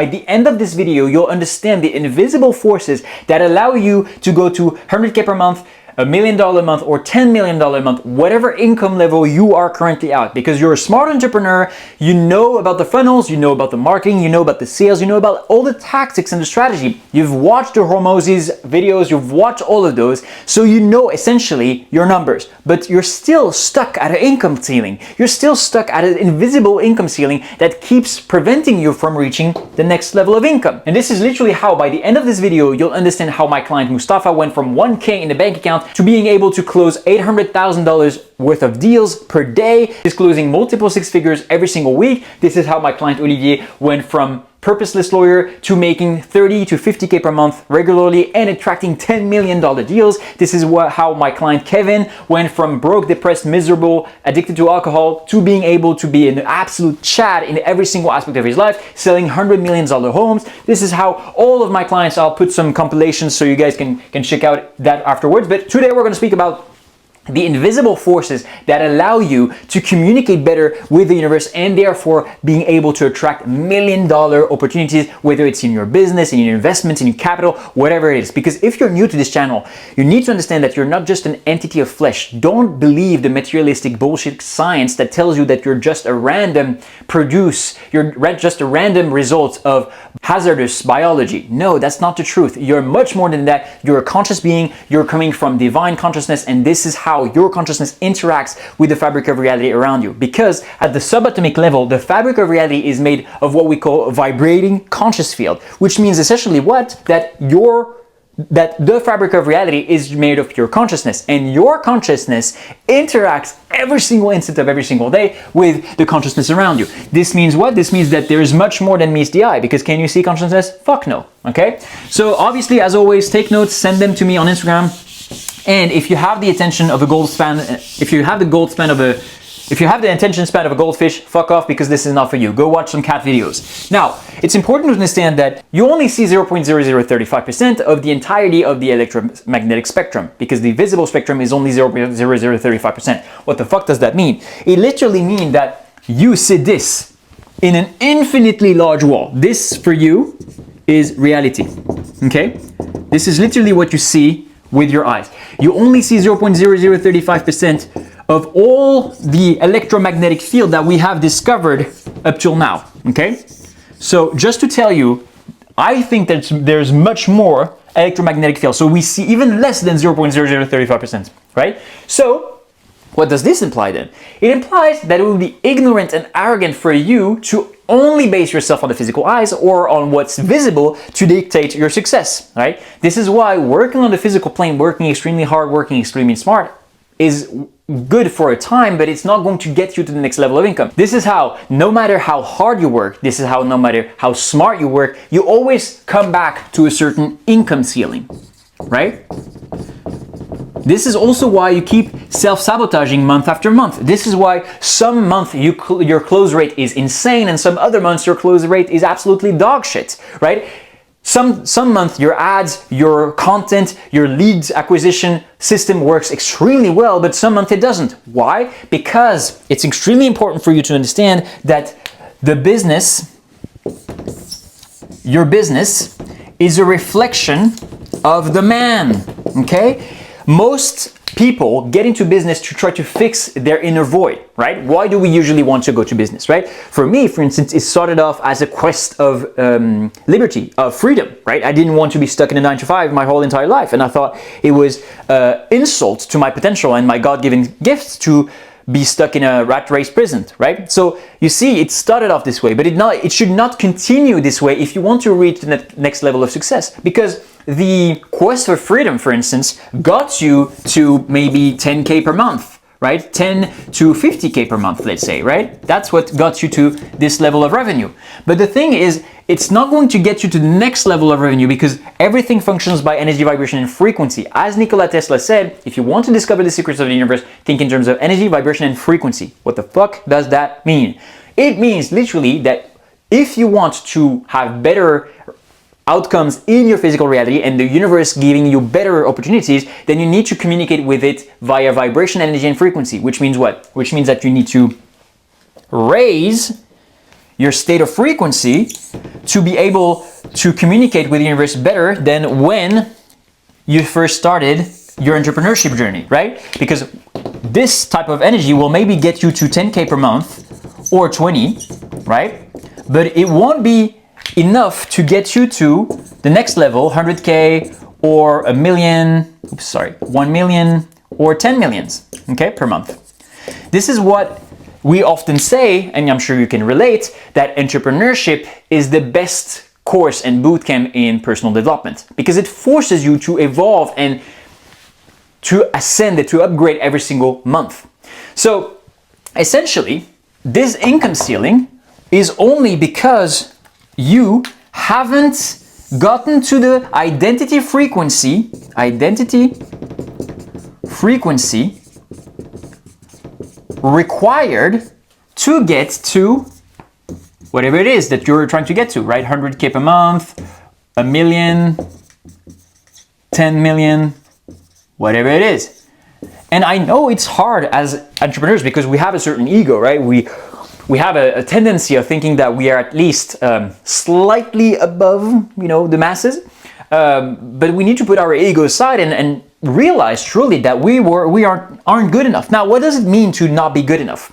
By the end of this video, you'll understand the invisible forces that allow you to go to 100K per month, $1 million a month, or $10 million a month, whatever income level you are currently at. Because you're a smart entrepreneur, you know about the funnels, you know about the marketing, you know about the sales, you know about all the tactics and the strategy. You've watched the Hormozzi's videos, you've watched all of those, so you know essentially your numbers. But you're still stuck at an income ceiling. You're still stuck at an invisible income ceiling that keeps preventing you from reaching the next level of income. And this is literally how, by the end of this video, you'll understand how my client Mustafa went from 1K in the bank account to being able to close $800,000 worth of deals per day. He's closing multiple six figures every single week. This is how my client Olivier went from purposeless lawyer to making 30 to 50K per month regularly and attracting $10 million deals. This is how my client Kevin went from broke, depressed, miserable, addicted to alcohol to being able to be an absolute Chad in every single aspect of his life, selling $100 million homes. This is how all of my clients, I'll put some compilations so you guys can check out that afterwards. But today we're going to speak about the invisible forces that allow you to communicate better with the universe and therefore being able to attract $1 million opportunities, whether it's in your business, in your investments, in your capital, whatever it is. Because if you're new to this channel, you need to understand that you're not just an entity of flesh. Don't believe the materialistic bullshit science that tells you that you're just a random you're just a random result of hazardous biology. No, that's not the truth. You're much more than that. You're a conscious being. You're coming from divine consciousness, and this is how your consciousness interacts with the fabric of reality around you. Because at the subatomic level, the fabric of reality is made of what we call a vibrating conscious field, which means essentially what? That the fabric of reality is made of your consciousness, and your consciousness interacts every single instant of every single day with the consciousness around you. This means what? This means that there is much more than meets the eye, because can you see consciousness? Fuck no. Okay? So obviously, as always, take notes, send them to me on Instagram. And if you have the attention of a if you have the attention span of a goldfish, fuck off, because this is not for you. Go watch some cat videos. Now, it's important to understand that you only see 0.0035% of the entirety of the electromagnetic spectrum, because the visible spectrum is only 0.0035%. What the fuck does that mean? It literally means that you see this in an infinitely large wall. This, for you, is reality. Okay? This is literally what you see with your eyes. You only see 0.0035% of all the electromagnetic field that we have discovered up till now, okay? So just to tell you, I think that there's much more electromagnetic field. So we see even less than 0.0035%, right? So what does this imply then? It implies that it will be ignorant and arrogant for you to only base yourself on the physical eyes or on what's visible to dictate your success, right? This is why working on the physical plane, working extremely hard, working extremely smart is good for a time, but it's not going to get you to the next level of income. This is how, no matter how hard you work, this is how, no matter how smart you work, you always come back to a certain income ceiling, right? This is also why you keep self-sabotaging month after month. This is why some month your close rate is insane, and some other months your close rate is absolutely dog shit, right? Some month your ads, your content, your leads acquisition system works extremely well, but some month it doesn't. Why? Because it's extremely important for you to understand that your business is a reflection of the man, okay? Most people get into business to try to fix their inner void, right? Why do we usually want to go to business, right? For me, for instance, it started off as a quest of liberty, of freedom, right? I didn't want to be stuck in a 9-to-5 my whole entire life, and I thought it was insult to my potential and my God-given gifts to be stuck in a rat race prison, right? So you see, it started off this way, but it should not continue this way if you want to reach the next level of success, because the quest for freedom, for instance, got you to maybe 10K per month, right? 10 to 50K per month, let's say, right? That's what got you to this level of revenue. But the thing is, it's not going to get you to the next level of revenue, because everything functions by energy, vibration, and frequency. As Nikola Tesla said, if you want to discover the secrets of the universe, think in terms of energy, vibration, and frequency. What the fuck does that mean? It means literally that if you want to have better outcomes in your physical reality and the universe giving you better opportunities, then you need to communicate with it via vibration, energy, and frequency, which means what? Which means that you need to raise your state of frequency to be able to communicate with the universe better than when you first started your entrepreneurship journey, right? Because this type of energy will maybe get you to 10K per month or 20, right? But it won't be enough to get you to the next level, 100K or a million, 1 million or 10 millions, okay, per month. This is what we often say, and I'm sure you can relate, that entrepreneurship is the best course and bootcamp in personal development because it forces you to evolve and to ascend, to upgrade every single month. So essentially, this income ceiling is only because you haven't gotten to the identity frequency required to get to whatever it is that you're trying to get to, right? 100K per month, a million, 10 million, whatever it is. And I know it's hard as entrepreneurs because we have a certain ego, right? We have a tendency of thinking that we are at least slightly above, the masses. But we need to put our ego aside and realize truly that we aren't good enough. Now, what does it mean to not be good enough?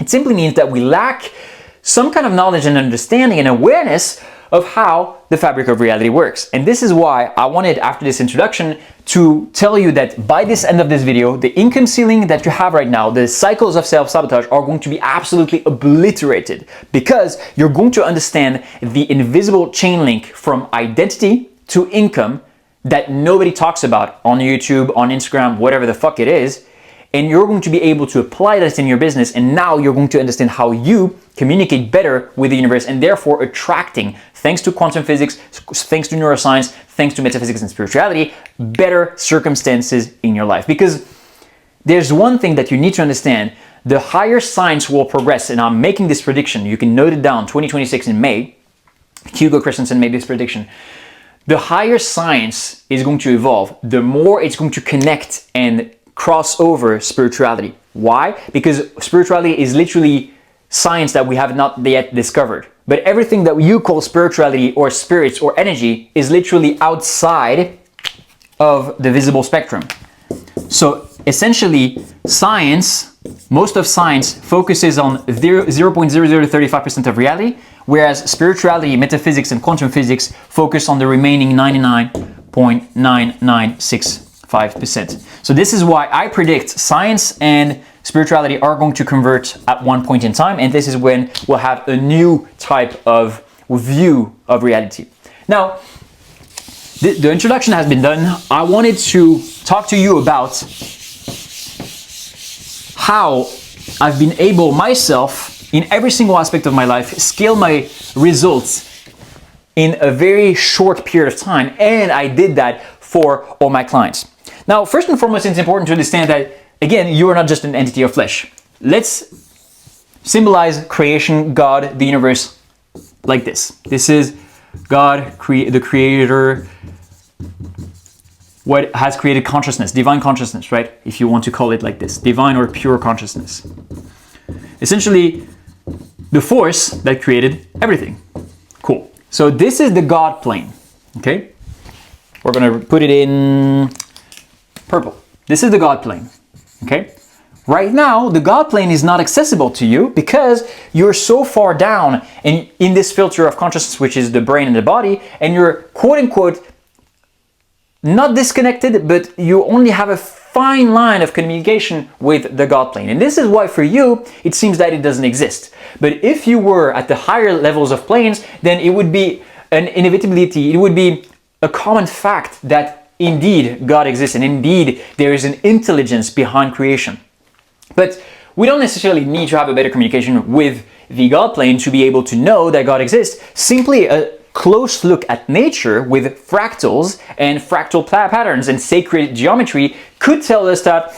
It simply means that we lack some kind of knowledge and understanding and awareness of how the fabric of reality works. And this is why I wanted, after this introduction, to tell you that by this end of this video, the income ceiling that you have right now, the cycles of self-sabotage are going to be absolutely obliterated because you're going to understand the invisible chain link from identity to income that nobody talks about on YouTube, on Instagram, whatever the fuck it is. And you're going to be able to apply this in your business, and now you're going to understand how you communicate better with the universe and therefore attracting, thanks to quantum physics, thanks to neuroscience, thanks to metaphysics and spirituality, better circumstances in your life. Because there's one thing that you need to understand: the higher science will progress, and I'm making this prediction, you can note it down, 2026 in May, Hugo made this prediction. The higher science is going to evolve, the more it's going to connect and cross over spirituality. Why? Because spirituality is literally science that we have not yet discovered. But everything that you call spirituality or spirits or energy is literally outside of the visible spectrum. So essentially, science, most of science focuses on 0.0035% of reality, whereas spirituality, metaphysics, and quantum physics focus on the remaining 99.9965%. So this is why I predict science and spirituality are going to converge at one point in time, and this is when we'll have a new type of view of reality. Now, the introduction has been done. I wanted to talk to you about how I've been able myself, in every single aspect of my life, scale my results in a very short period of time, and I did that for all my clients. Now, first and foremost, it's important to understand that, again, you are not just an entity of flesh. Let's symbolize creation, God, the universe, like this. This is God, the creator, what has created consciousness, divine consciousness, right? If you want to call it like this, divine or pure consciousness. Essentially, the force that created everything. Cool. So this is the God plane, okay? We're gonna put it in purple. This is the God plane, okay? Right now, the God plane is not accessible to you because you're so far down in this filter of consciousness, which is the brain and the body, and you're quote unquote not disconnected, but you only have a fine line of communication with the God plane. And this is why for you, it seems that it doesn't exist. But if you were at the higher levels of planes, then it would be an inevitability, it would be a common fact that indeed God exists and indeed there is an intelligence behind creation. But we don't necessarily need to have a better communication with the God plane to be able to know that God exists. Simply a close look at nature with fractals and fractal patterns and sacred geometry could tell us that,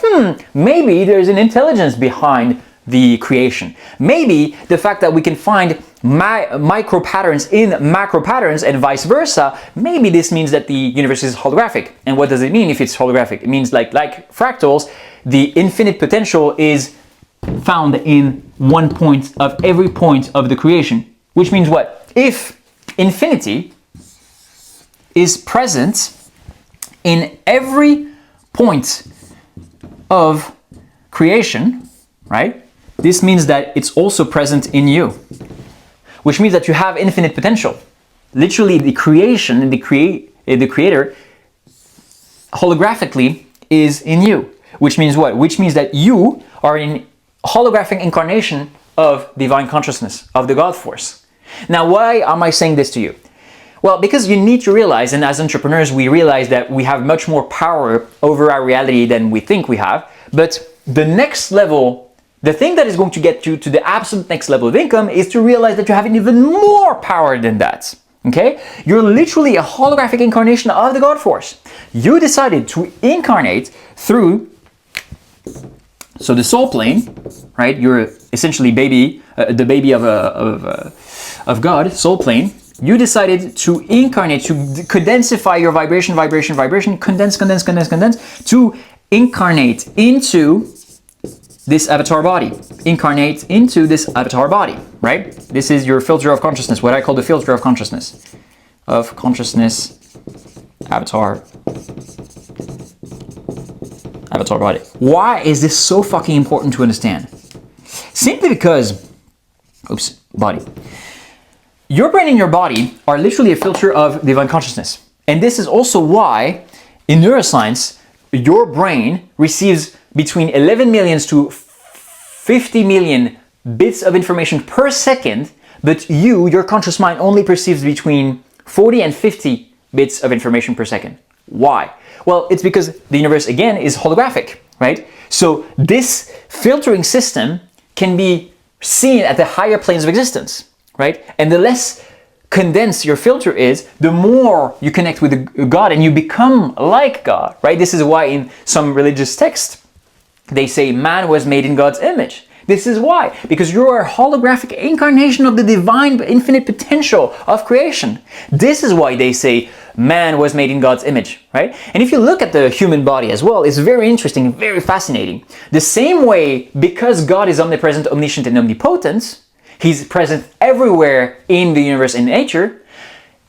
maybe there's an intelligence behind the creation. Maybe the fact that we can find micro patterns in macro patterns and vice versa, maybe this means that the universe is holographic. And what does it mean if it's holographic? It means like fractals, the infinite potential is found in one point of every point of the creation. Which means what? If infinity is present in every point of creation, right? This means that it's also present in you, which means that you have infinite potential. Literally, the creation, the creator, holographically is in you. Which means what? Which means that you are in holographic incarnation of divine consciousness, of the God force. Now, why am I saying this to you? Well, because you need to realize, and as entrepreneurs, we realize that we have much more power over our reality than we think we have. But the next level, the thing that is going to get you to the absolute next level of income is to realize that you have even more power than that. Okay? You're literally a holographic incarnation of the God force. You decided to incarnate through, so the soul plane, right? You're essentially the baby of God, soul plane. You decided to incarnate, to condensify your vibration, condense, to incarnate into this avatar body. Incarnate into this avatar body, right? This is your filter of consciousness, what I call the filter of consciousness. Avatar body. Why is this so fucking important to understand? Simply because, body. Your brain and your body are literally a filter of divine consciousness. And this is also why, in neuroscience, your brain receives between 11 million to 50 million bits of information per second, but your conscious mind only perceives between 40 and 50 bits of information per second. Why? Well, it's because the universe, again, is holographic, right? So this filtering system can be seen at the higher planes of existence, right? And the less condensed your filter is, the more you connect with God and you become like God, right? This is why in some religious texts, they say man was made in God's image. This is why, because you are a holographic incarnation of the divine infinite potential of creation. This is why they say man was made in God's image, right? And if you look at the human body as well, it's very interesting, very fascinating. The same way, because God is omnipresent, omniscient, and omnipotent, He's present everywhere in the universe and nature.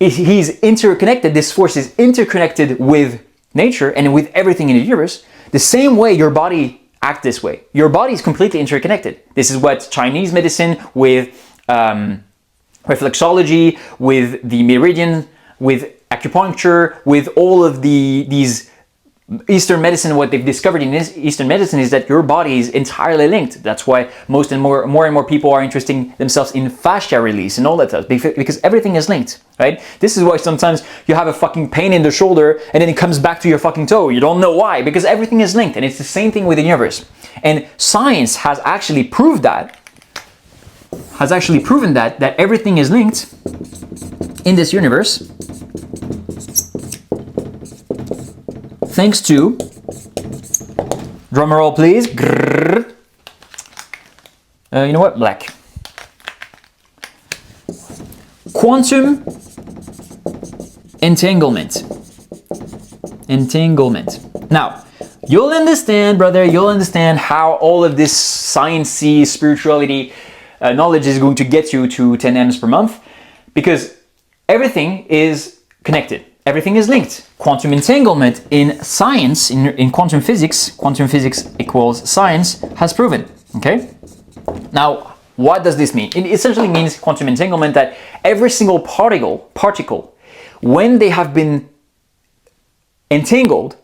He's interconnected, this force is interconnected with nature and with everything in the universe. The same way your body acts this way. Your body is completely interconnected. This is what Chinese medicine with reflexology, with the meridian, with acupuncture, with all of these Eastern medicine, what they've discovered in Eastern medicine is that your body is entirely linked. That's why more and more people are interesting themselves in fascia release and all that stuff, because everything is linked, right? This is why sometimes you have a fucking pain in the shoulder and then it comes back to your fucking toe. You don't know why, because everything is linked, and it's the same thing with the universe. And science has actually proved that, that everything is linked in this universe, thanks to, drum roll please, you know what, black. Quantum entanglement. Now, you'll understand, brother, you'll understand how all of this sciencey spirituality knowledge is going to get you to 10 M's per month, because everything is connected. Everything is linked. Quantum entanglement in science, in quantum physics equals science, has proven, okay? Now, what does this mean? It essentially means, quantum entanglement, that every single particle, when they have been entangled,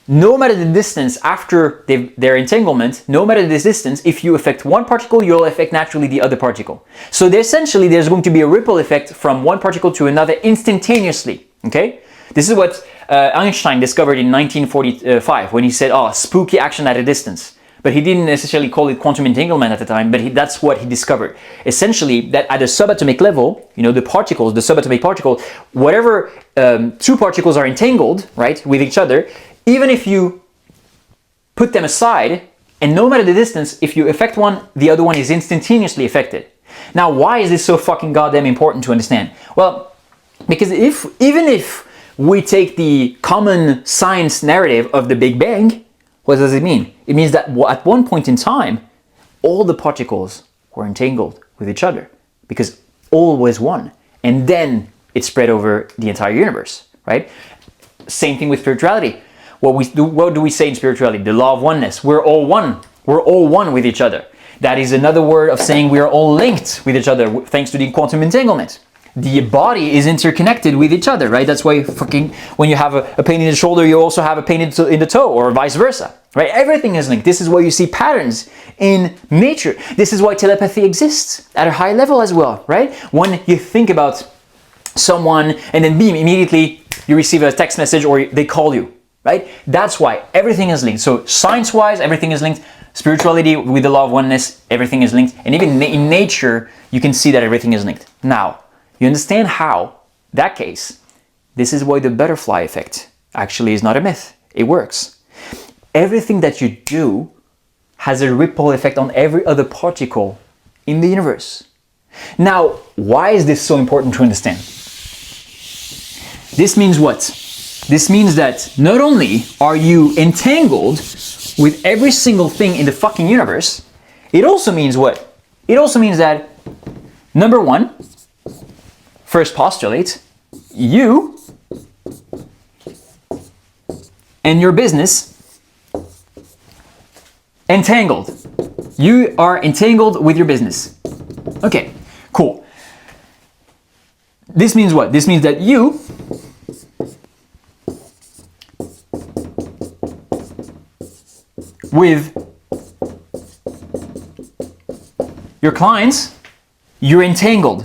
no matter the distance after their entanglement, no matter the distance, if you affect one particle, you'll affect naturally the other particle. So essentially, there's going to be a ripple effect from one particle to another instantaneously, okay? This is what Einstein discovered in 1945 when he said, spooky action at a distance. But he didn't necessarily call it quantum entanglement at the time, but that's what he discovered. Essentially, that at a subatomic level, the particles, the subatomic particle, whatever two particles are entangled, right, with each other, even if you put them aside, and no matter the distance, if you affect one, the other one is instantaneously affected. Now, why is this so fucking goddamn important to understand? Well, because even if we take the common science narrative of the Big Bang, what does it mean? It means that at one point in time, all the particles were entangled with each other, because always one. And then it spread over the entire universe, right? Same thing with spirituality. What do we say in spirituality? The law of oneness. We're all one. We're all one with each other. That is another word of saying we are all linked with each other thanks to the quantum entanglement. The body is interconnected with each other, right? That's why when you have a pain in the shoulder, you also have a pain in the toe, or vice versa, right? Everything is linked. This is why you see patterns in nature. This is why telepathy exists at a high level as well, right? When you think about someone and then immediately you receive a text message or they call you, right? That's why everything is linked. So science-wise, everything is linked. Spirituality with the law of oneness, everything is linked. And even in nature, you can see that everything is linked. Now, you understand how, that case, this is why the butterfly effect actually is not a myth. It works. Everything that you do has a ripple effect on every other particle in the universe. Now, why is this so important to understand? This means what? This means that not only are you entangled with every single thing in the fucking universe, it also means what? It also means that, number one, first postulate, you and your business entangled. You are entangled with your business. Okay, cool. This means what? This means that you with your clients, you're entangled.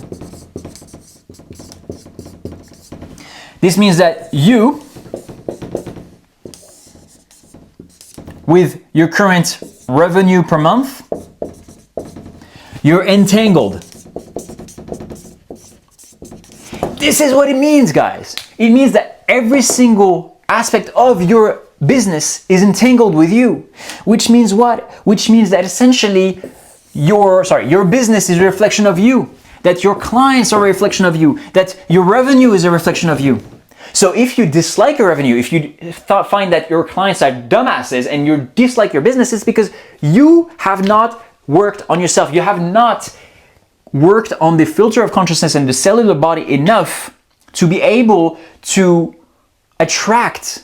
This means that you, with your current revenue per month, you're entangled. This is what it means, guys. It means that every single aspect of your business is entangled with you, which means what? Which means that essentially your business is a reflection of you, that your clients are a reflection of you, that your revenue is a reflection of you. So if you dislike your revenue, if you find that your clients are dumbasses and you dislike your business, it's because you have not worked on yourself. You have not worked on the filter of consciousness and the cellular body enough to be able to attract,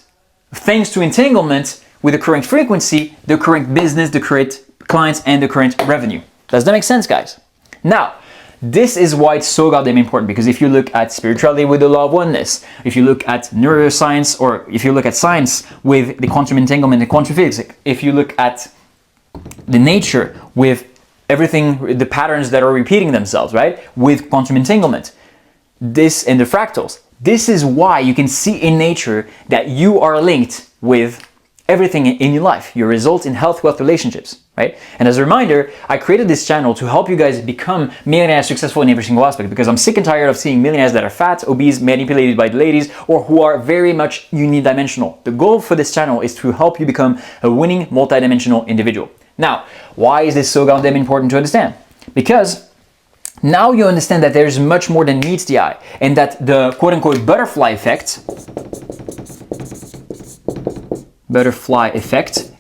thanks to entanglement with the correct frequency, the correct business, the correct clients, and the current revenue. Does that make sense, guys? Now, this is why it's so goddamn important, because if you look at spirituality with the law of oneness, if you look at neuroscience, or if you look at science with the quantum entanglement and quantum physics, if you look at the nature with everything, the patterns that are repeating themselves, right? With quantum entanglement, this and the fractals, this is why you can see in nature that you are linked with everything in your life, your results in health, wealth, relationships, right? And as a reminder, I created this channel to help you guys become millionaires successful in every single aspect, because I'm sick and tired of seeing millionaires that are fat, obese, manipulated by the ladies, or who are very much unidimensional. The goal for this channel is to help you become a winning, multidimensional individual. Now, why is this so goddamn important to understand? Because now you understand that there's much more than meets the eye, and that the quote-unquote butterfly effect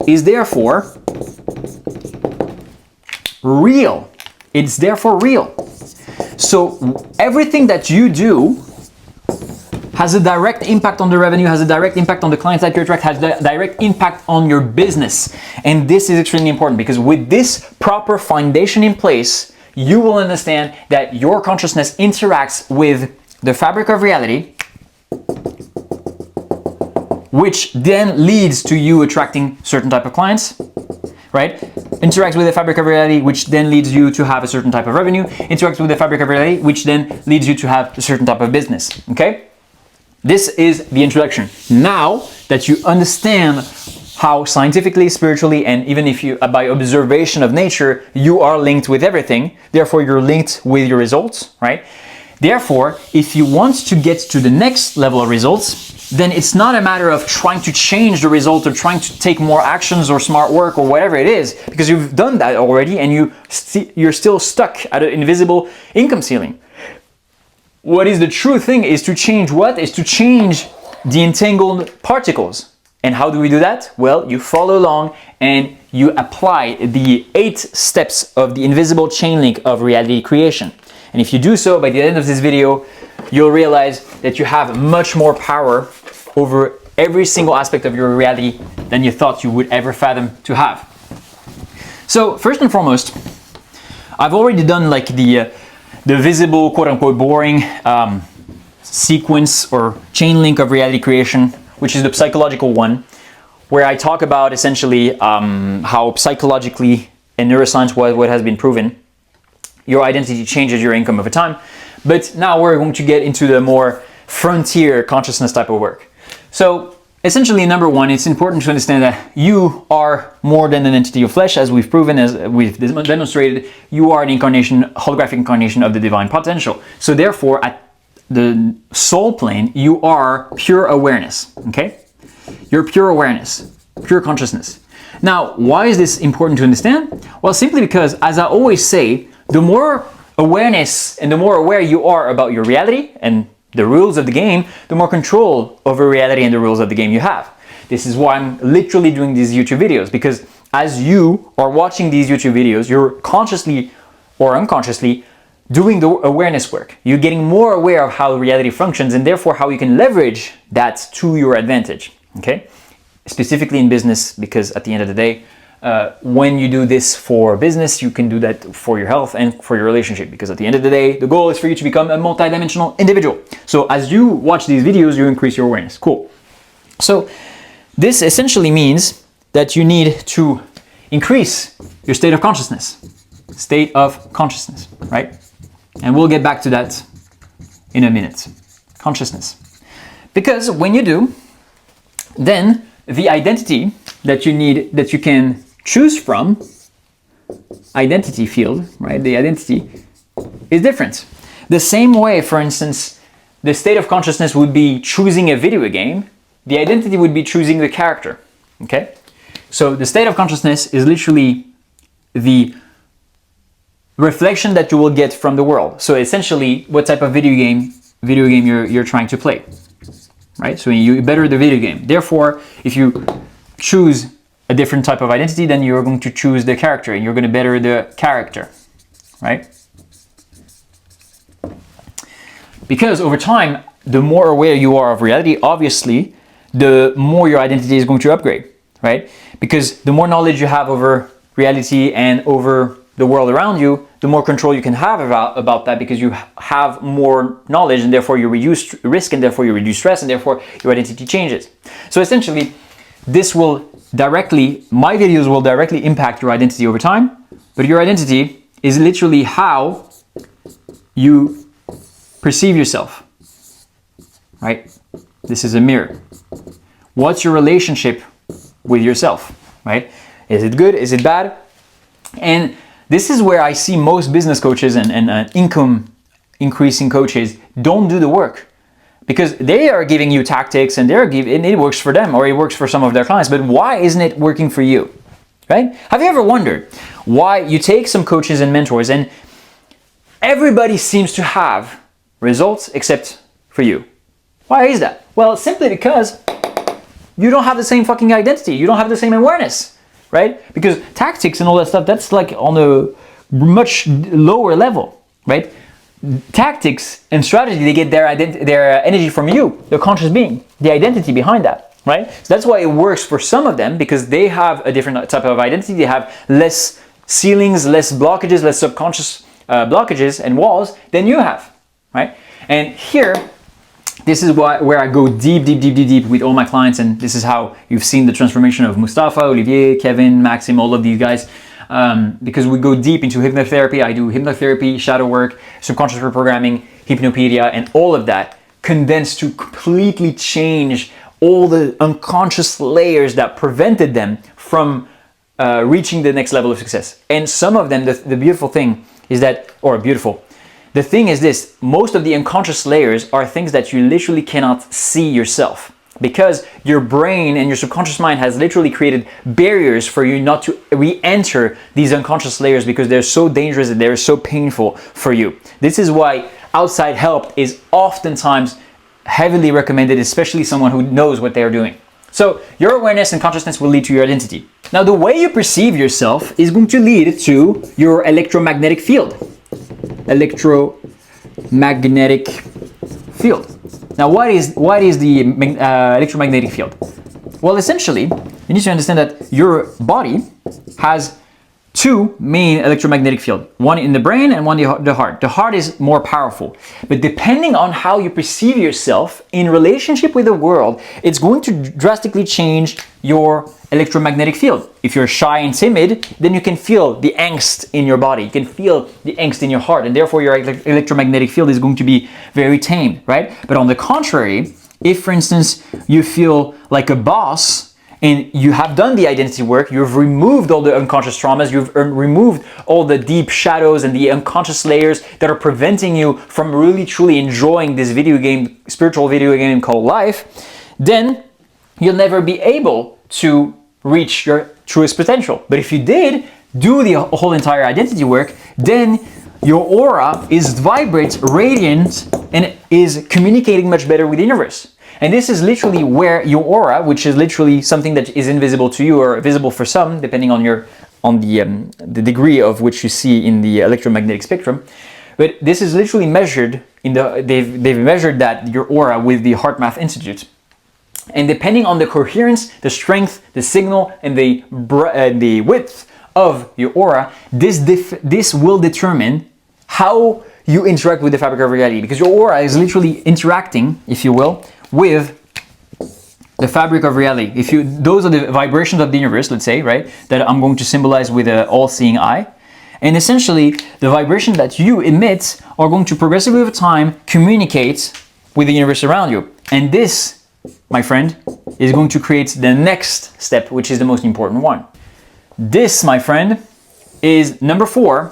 is therefore real. It's therefore real. So everything that you do has a direct impact on the revenue, has a direct impact on the clients that you attract, has a direct impact on your business. And this is extremely important, because with this proper foundation in place, you will understand that your consciousness interacts with the fabric of reality, which then leads to you attracting certain type of clients, right? Interacts with the fabric of reality, which then leads you to have a certain type of revenue. Interacts with the fabric of reality, which then leads you to have a certain type of business, okay? This is the introduction. Now that you understand how scientifically, spiritually, and even if you, by observation of nature, you are linked with everything, therefore you're linked with your results, right? Therefore, if you want to get to the next level of results, then it's not a matter of trying to change the result or trying to take more actions or smart work or whatever it is, because you've done that already and you're still stuck at an invisible income ceiling. What is the true thing is to change what? Is to change the entangled particles. And how do we do that? Well, you follow along and you apply the 8 steps of the invisible chain link of reality creation. And if you do so, by the end of this video, you'll realize that you have much more power over every single aspect of your reality than you thought you would ever fathom to have. So first and foremost, I've already done like the visible, quote unquote, boring sequence or chain link of reality creation, which is the psychological one, where I talk about essentially how psychologically in neuroscience what has been proven, your identity changes your income over time. But now we're going to get into the more frontier consciousness type of work. So essentially, number one, it's important to understand that you are more than an entity of flesh, as we've proven, as we've demonstrated. You are an incarnation, holographic incarnation of the divine potential. So therefore, at the soul plane, you are pure awareness, okay? You're pure awareness, pure consciousness. Now, why is this important to understand? Well, simply because, as I always say, the more awareness and the more aware you are about your reality and the rules of the game, the more control over reality and the rules of the game you have. This is why I'm literally doing these YouTube videos, because as you are watching these YouTube videos, you're consciously or unconsciously doing the awareness work. You're getting more aware of how reality functions and therefore how you can leverage that to your advantage, okay? Specifically in business, because at the end of the day, when you do this for business, you can do that for your health and for your relationship, because at the end of the day, the goal is for you to become a multidimensional individual. So as you watch these videos, you increase your awareness. Cool. So this essentially means that you need to increase your state of consciousness. State of consciousness, right? And we'll get back to that in a minute. Consciousness. Because when you do, then the identity that you need, that you can choose from, identity field, right? The identity is different. The same way, for instance, the state of consciousness would be choosing a video game, the identity would be choosing the character, okay? So the state of consciousness is literally the reflection that you will get from the world. So essentially, what type of video game you're trying to play, right? So you better the video game. Therefore, if you choose a different type of identity, then you're going to choose the character and you're going to better the character, right? Because over time, the more aware you are of reality, obviously, the more your identity is going to upgrade, right? Because the more knowledge you have over reality and over the world around you, the more control you can have about that, because you have more knowledge and therefore you reduce risk and therefore you reduce stress and therefore your identity changes. So essentially, this will directly, my videos will directly impact your identity over time, but your identity is literally how you perceive yourself, right? This is a mirror. What's your relationship with yourself, right? Is it good? Is it bad? And this is where I see most business coaches and income increasing coaches don't do the work, because they are giving you tactics and and it works for them or it works for some of their clients, but why isn't it working for you, right? Have you ever wondered why you take some coaches and mentors and everybody seems to have results except for you? Why is that? Well, simply because you don't have the same fucking identity. You don't have the same awareness. Right? Because tactics and all that stuff, that's like on a much lower level, right? Tactics and strategy, they get their energy from you, the conscious being, the identity behind that, right? So that's why it works for some of them, because they have a different type of identity. They have less ceilings, less blockages, less subconscious blockages and walls than you have, right? And here, this is where I go deep with all my clients, and this is how you've seen the transformation of Mustafa, Olivier, Kevin, Maxim, all of these guys, because we go deep into hypnotherapy. I do hypnotherapy, shadow work, subconscious reprogramming, hypnopedia, and all of that condensed to completely change all the unconscious layers that prevented them from reaching the next level of success. And some of them, the beautiful thing is that, the thing is this, most of the unconscious layers are things that you literally cannot see yourself, because your brain and your subconscious mind has literally created barriers for you not to re-enter these unconscious layers, because they're so dangerous and they're so painful for you. This is why outside help is oftentimes heavily recommended, especially someone who knows what they're doing. So your awareness and consciousness will lead to your identity. Now, the way you perceive yourself is going to lead to your electromagnetic field. Electromagnetic magnetic field. Now, what is the electromagnetic field? Well, essentially, you need to understand that your body has two main electromagnetic fields, one in the brain and one in the heart. The heart is more powerful, but depending on how you perceive yourself in relationship with the world, it's going to drastically change your electromagnetic field. If you're shy and timid, then you can feel the angst in your body, you can feel the angst in your heart, and therefore your electromagnetic field is going to be very tamed, right? But on the contrary, if for instance you feel like a boss, and you have done the identity work, you've removed all the unconscious traumas, you've removed all the deep shadows and the unconscious layers that are preventing you from really truly enjoying this spiritual video game called life, then you'll never be able to reach your truest potential. But if you did do the whole entire identity work, then your aura vibrates radiant and is communicating much better with the universe. And this is literally where your aura, which is literally something that is invisible to you or visible for some, depending on the degree of which you see in the electromagnetic spectrum. But this is literally measured they've measured that your aura with the HeartMath Institute. And depending on the coherence, the strength, the signal, and the width of your aura, this will determine how you interact with the fabric of reality, because your aura is literally interacting, if you will, with the fabric of reality. Those are the vibrations of the universe, let's say, right, that I'm going to symbolize with an all-seeing eye. And essentially, the vibrations that you emit are going to progressively over time communicate with the universe around you. And this, my friend, is going to create the next step, which is the most important one. This, my friend, is number 4,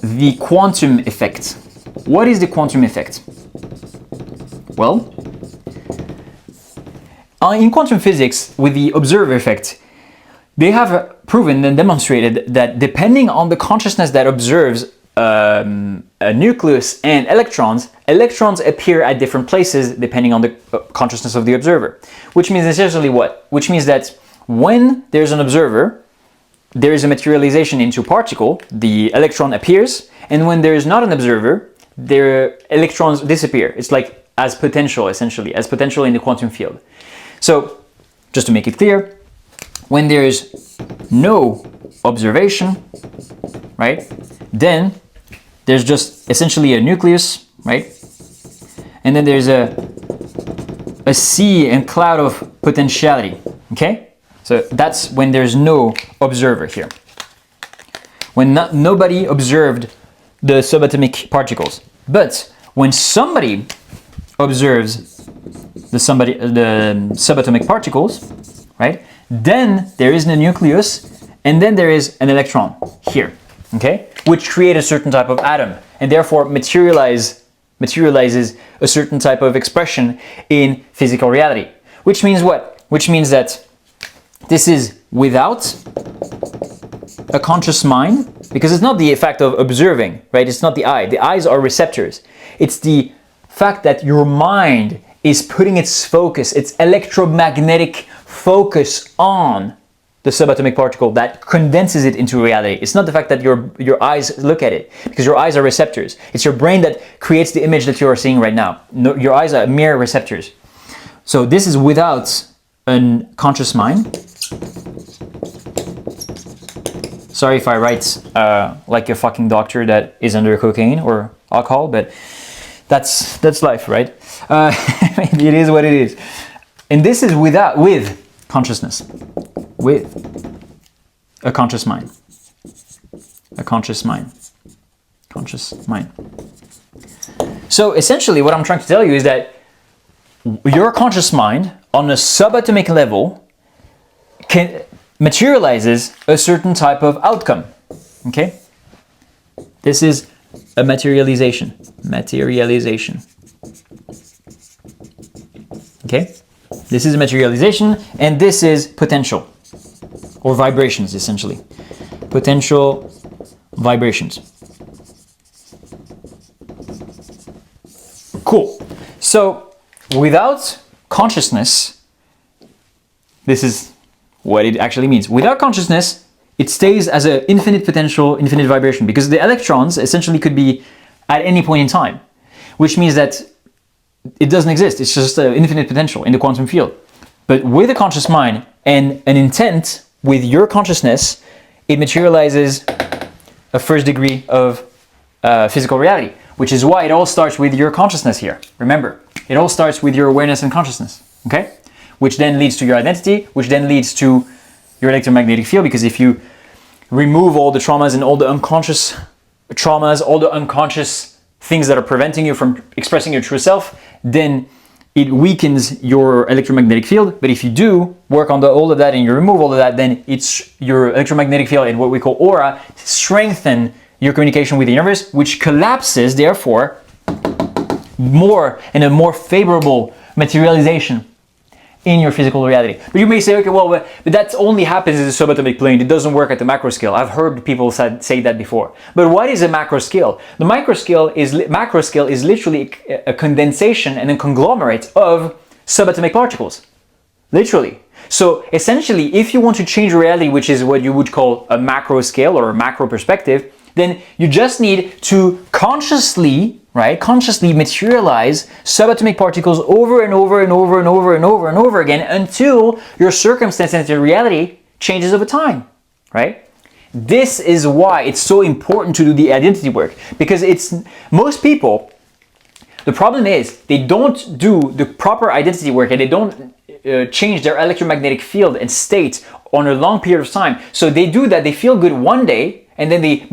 the quantum effect. What is the quantum effect? Well, in quantum physics, with the observer effect, they have proven and demonstrated that depending on the consciousness that observes a nucleus and electrons appear at different places depending on the consciousness of the observer. Which means essentially what? Which means that when there's an observer, there is a materialization into a particle, the electron appears, and when there is not an observer, their electrons disappear. It's like as potential, essentially, as potential in the quantum field. So, just to make it clear, when there is no observation, right, then there's just essentially a nucleus, right, and then there's a sea and cloud of potentiality, okay? So that's when there's no observer here. When nobody observed the subatomic particles. But when somebody observes the subatomic particles, right, then there is a nucleus and then there is an electron here, okay, which create a certain type of atom and therefore materializes a certain type of expression in physical reality. Which means what? Which means that this is without a conscious mind, because it's not the effect of observing, right? It's not the eye. The eyes are receptors. It's the fact that your mind is putting its focus, its electromagnetic focus on the subatomic particle that condenses it into reality. It's not the fact that your eyes look at it, because your eyes are receptors. It's your brain that creates the image that you are seeing right now. No, your eyes are mere receptors. So this is without a conscious mind. Sorry if I write like a fucking doctor that is under cocaine or alcohol, but that's life, right? It is what it is. And this is with consciousness, with a conscious mind, conscious mind. So essentially what I'm trying to tell you is that your conscious mind on a subatomic level materializes a certain type of outcome, okay? This is a materialization, okay? This is a materialization, and this is potential, or vibrations, essentially. Potential vibrations. Cool. So, without consciousness, this is what it actually means. Without consciousness, it stays as an infinite potential, infinite vibration, because the electrons essentially could be at any point in time, which means that it doesn't exist. It's just infinite potential in the quantum field. But with a conscious mind and an intent with your consciousness, it materializes a first degree of physical reality, which is why it all starts with your consciousness here. Remember, it all starts with your awareness and consciousness, okay? Which then leads to your identity, which then leads to your electromagnetic field, because if you remove all the traumas and all the unconscious traumas, all the unconscious things that are preventing you from expressing your true self, then it weakens your electromagnetic field. But if you do work on all of that and you remove all of that, then it's your electromagnetic field and what we call aura strengthen your communication with the universe, which collapses, therefore, more in a more favorable materialization in your physical reality. But you may say, okay, well, but that only happens in the subatomic plane. It doesn't work at the macro scale. I've heard people say that before. But what is a macro scale? The macro scale is literally a condensation and a conglomerate of subatomic particles. Literally. So essentially, if you want to change reality, which is what you would call a macro scale or a macro perspective, then you just need to consciously materialize subatomic particles over and over and over and over and over and over again until your circumstance and your reality changes over time, right? This is why it's so important to do the identity work, because most people, the problem is they don't do the proper identity work and they don't change their electromagnetic field and state on a long period of time. So they do that, they feel good one day, and then they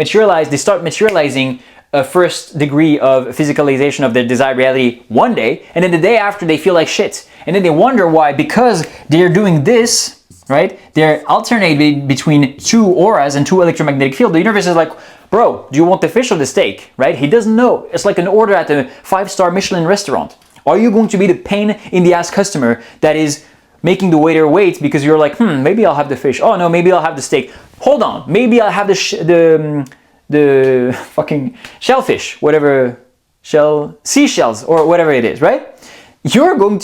start materializing a first degree of physicalization of their desired reality one day, and then the day after they feel like shit. And then they wonder why, because they're doing this, right? They're alternating between two auras and two electromagnetic fields. The universe is like, bro, do you want the fish or the steak, right? He doesn't know. It's like an order at a 5-star Michelin restaurant. Are you going to be the pain in the ass customer that is making the waiter wait because you're like, maybe I'll have the fish. Oh no, maybe I'll have the steak. Hold on, maybe I'll have the fucking shellfish, whatever, seashells or whatever it is, right? You don't want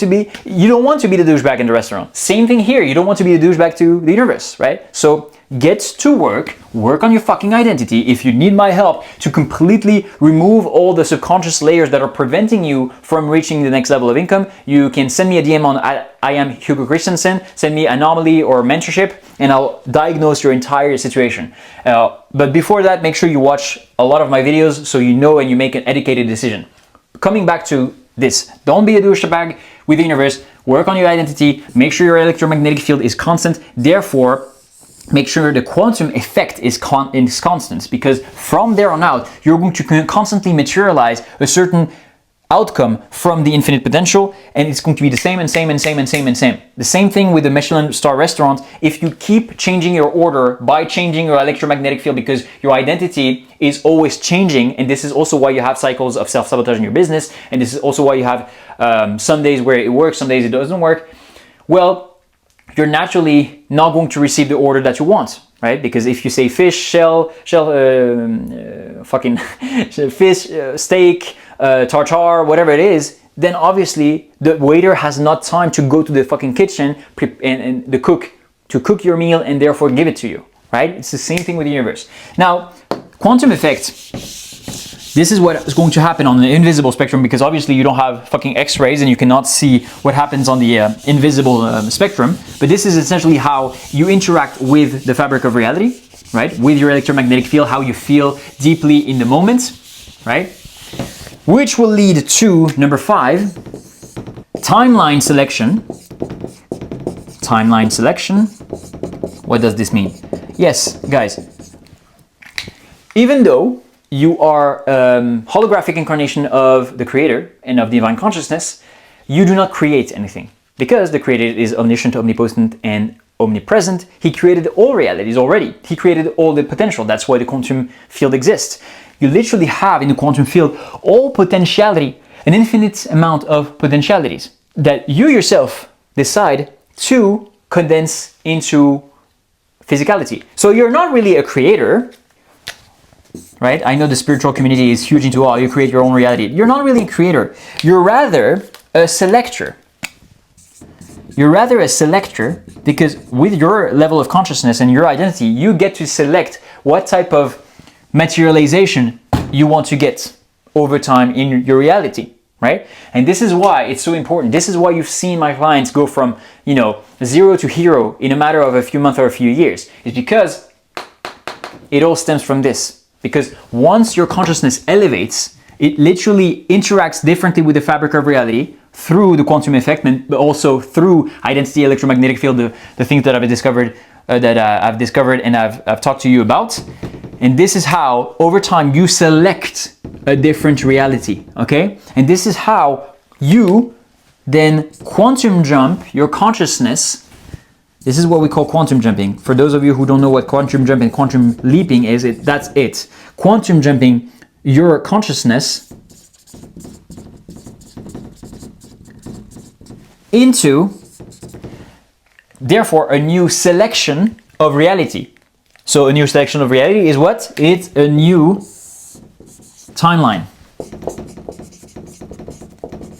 to be the douchebag in the restaurant. Same thing here, you don't want to be the douchebag to the universe, right? So get to work on your fucking identity. If you need my help to completely remove all the subconscious layers that are preventing you from reaching the next level of income, you can send me a DM on I am Hugo Christensen, send me Anomaly or mentorship, and I'll diagnose your entire situation. But before that, make sure you watch a lot of my videos so you know and you make an educated decision. Coming back to this, don't be a douchebag with the universe, work on your identity, make sure your electromagnetic field is constant, therefore make sure the quantum effect is constant, because from there on out, you're going to constantly materialize a certain outcome from the infinite potential, and it's going to be the same and same and same and same and same. The same thing with the Michelin star restaurant. If you keep changing your order by changing your electromagnetic field, because your identity is always changing, and this is also why you have cycles of self-sabotage in your business, and this is also why you have some days where it works, some days it doesn't work, well, you're naturally not going to receive the order that you want, right? Because if you say fish, fucking fish, steak, tartare, whatever it is, then obviously the waiter has not time to go to the fucking kitchen and the cook to cook your meal and therefore give it to you, right? It's the same thing with the universe. Now, quantum effect, this is what is going to happen on the invisible spectrum, because obviously you don't have fucking X-rays and you cannot see what happens on the invisible spectrum. But this is essentially how you interact with the fabric of reality, right? With your electromagnetic field, how you feel deeply in the moment, right? Which will lead to number 5, timeline selection. Timeline selection. What does this mean? Yes, guys, even though you are a holographic incarnation of the Creator and of divine consciousness, you do not create anything, because the Creator is omniscient, omnipotent, and omnipresent. He created all realities already. He created all the potential. That's why the quantum field exists. You literally have in the quantum field all potentiality, an infinite amount of potentialities that you yourself decide to condense into physicality. So you're not really a creator, right? I know the spiritual community is huge into, you create your own reality. You're not really a creator. You're rather a selector. You're rather a selector, because with your level of consciousness and your identity, you get to select what type of materialization you want to get over time in your reality, right? And this is why it's so important. This is why you've seen my clients go from, 0 to hero in a matter of a few months or a few years. It's because it all stems from this. Because once your consciousness elevates, it literally interacts differently with the fabric of reality through the quantum effect, but also through identity, electromagnetic field, the things that I've discovered and I've talked to you about. And this is how, over time, you select a different reality, okay? And this is how you then quantum jump your consciousness. This is what we call quantum jumping. For those of you who don't know what quantum jumping, quantum leaping is, that's it. Quantum jumping your consciousness into, therefore, a new selection of reality. So a new selection of reality is what? It's a new timeline,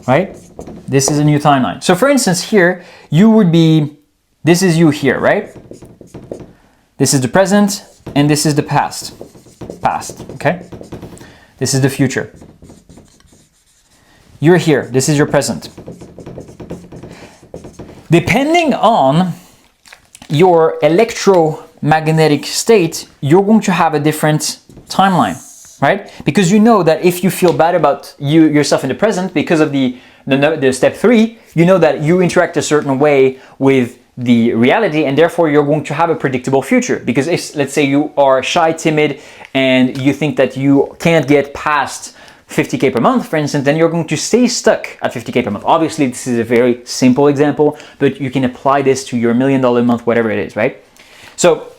right? This is a new timeline. So for instance, here, this is you here, right? This is the present, and this is the past, okay? This is the future. You're here, this is your present. Depending on your electromagnetic state, you're going to have a different timeline, right? Because you know that if you feel bad about yourself in the present because of the step 3, you know that you interact a certain way with the reality, and therefore you're going to have a predictable future. Because if, let's say, you are shy, timid, and you think that you can't get past 50K per month, for instance, then you're going to stay stuck at 50K per month. Obviously, this is a very simple example, but you can apply this to your $1 million a month, whatever it is, right? So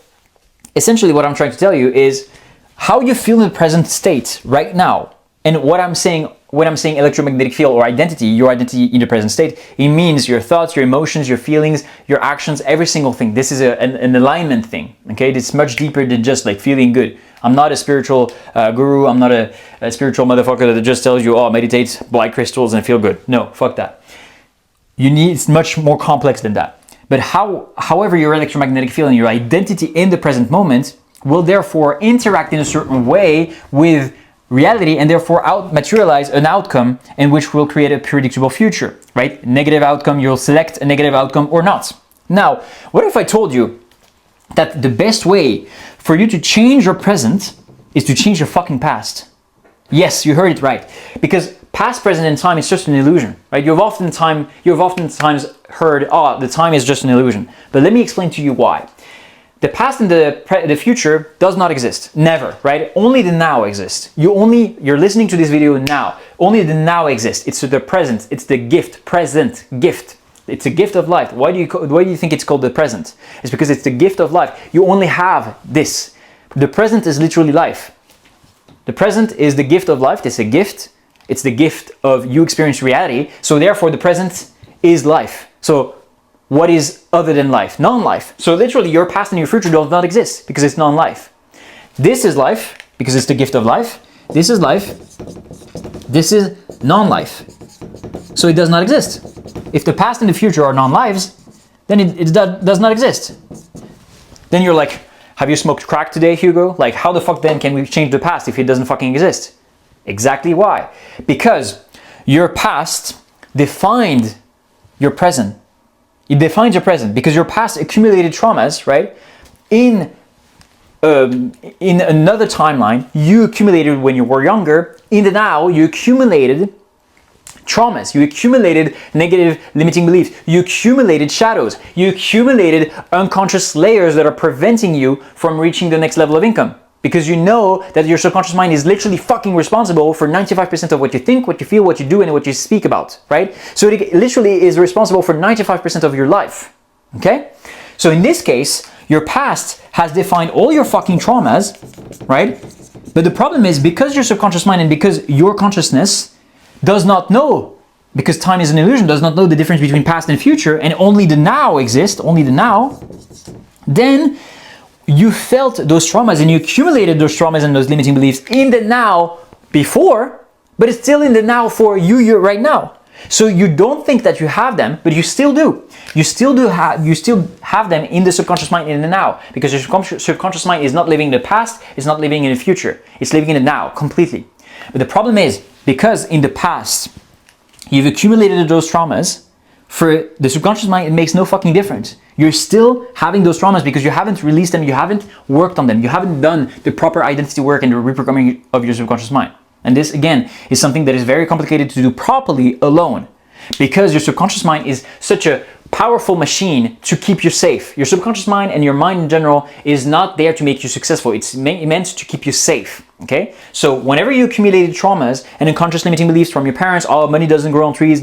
essentially what I'm trying to tell you is how you feel in the present state right now. And what I'm saying, when I'm saying electromagnetic field or identity, your identity in the present state, it means your thoughts, your emotions, your feelings, your actions, every single thing. This is an alignment thing, okay? It's much deeper than just like feeling good. I'm not a spiritual guru. I'm not a spiritual motherfucker that just tells you, oh, meditate, buy crystals and feel good. No, fuck that. It's much more complex than that. But however your electromagnetic field and your identity in the present moment will therefore interact in a certain way with reality, and therefore materialize an outcome in which will create a predictable future, right? Negative outcome, you'll select a negative outcome or not. Now, what if I told you that the best way for you to change your present is to change your fucking past? Yes, you heard it right. Because past, present, and time is just an illusion, right? You've oftentimes heard, oh, the time is just an illusion. But let me explain to you why. The past and the future does not exist. Never, right? Only the now exists. You're listening to this video now. Only the now exists. It's the present. It's the present gift. It's a gift of life. Why do you think it's called the present? It's because it's the gift of life. You only have this. The present is literally life. The present is the gift of life. It's a gift. It's the gift of you experience reality. So therefore the present is life. So what is other than life? Non-life. So literally your past and your future do not exist because it's non-life. This is life because it's the gift of life. This is life. This is non-life. So it does not exist. If the past and the future are non-lives, then it does not exist. Then you're like, have you smoked crack today, Hugo? Like, how the fuck then can we change the past if it doesn't fucking exist? Exactly why. Because your past defined your present. It defines your present because your past accumulated traumas, right? In another timeline, you accumulated when you were younger. In the now, you accumulated traumas. You accumulated negative limiting beliefs. You accumulated shadows. You accumulated unconscious layers that are preventing you from reaching the next level of income. Because you know that your subconscious mind is literally fucking responsible for 95% of what you think, what you feel, what you do, and what you speak about, right? So it literally is responsible for 95% of your life, okay? So in this case, your past has defined all your fucking traumas, right? But the problem is because your subconscious mind and because your consciousness does not know, because time is an illusion, does not know the difference between past and future, and only the now exists, only the now, then you felt those traumas and you accumulated those traumas and those limiting beliefs in the now before, but it's still in the now for you right now. So you don't think that you have them, but you still do. You still have them in the subconscious mind in the now, because your subconscious mind is not living in the past, it's not living in the future. It's living in the now completely. But the problem is, because in the past, you've accumulated those traumas, for the subconscious mind, it makes no fucking difference. You're still having those traumas because you haven't released them, you haven't worked on them, you haven't done the proper identity work and the reprogramming of your subconscious mind. And this, again, is something that is very complicated to do properly alone, because your subconscious mind is such a powerful machine to keep you safe. Your subconscious mind and your mind in general is not there to make you successful. It's meant to keep you safe, okay? So whenever you accumulated traumas and unconscious limiting beliefs from your parents, oh, money doesn't grow on trees,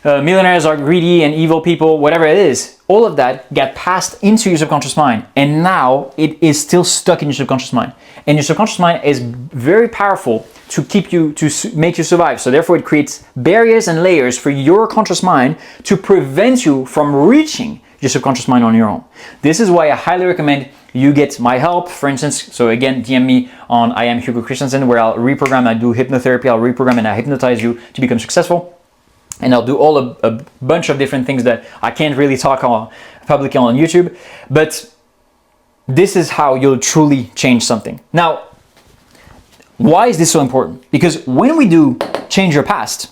millionaires are greedy and evil people, whatever it is, all of that get passed into your subconscious mind, and now it is still stuck in your subconscious mind. And your subconscious mind is very powerful to keep you, to make you survive. So therefore it creates barriers and layers for your conscious mind to prevent you from reaching your subconscious mind on your own. This is why I highly recommend you get my help, for instance. So again, DM me on I am Hugo Christensen, where I'll reprogram, I do hypnotherapy, I'll reprogram and I hypnotize you to become successful. And I'll do all a bunch of different things that I can't really talk on publicly on YouTube, but this is how you'll truly change something. Now, why is this so important? Because when we do change your past,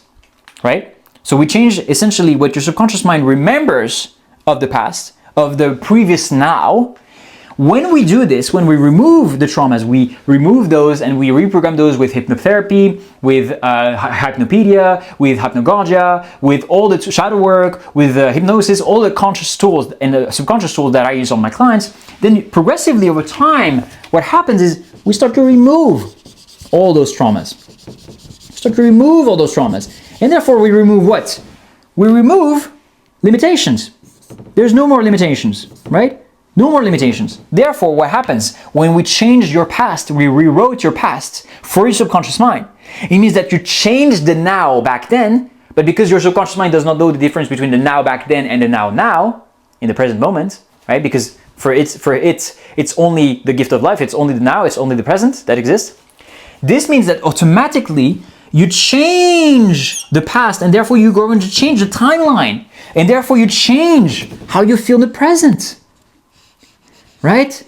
right? So we change essentially what your subconscious mind remembers of the past, of the previous now. When we do this, when we remove the traumas, we remove those and we reprogram those with hypnotherapy, with hypnopedia, with hypnagogia, with all the shadow work, with hypnosis, all the conscious tools and the subconscious tools that I use on my clients, then progressively over time, what happens is we start to remove all those traumas. Start to remove all those traumas. And therefore we remove what? We remove limitations. There's no more limitations, right? No more limitations. Therefore, what happens when we change your past, we rewrote your past for your subconscious mind, it means that you changed the now back then, but because your subconscious mind does not know the difference between the now back then and the now in the present moment, right? Because for it's only the gift of life, it's only the now, it's only the present that exists. This means that automatically you change the past, and therefore you're going to change the timeline, and therefore you change how you feel in the present. Right?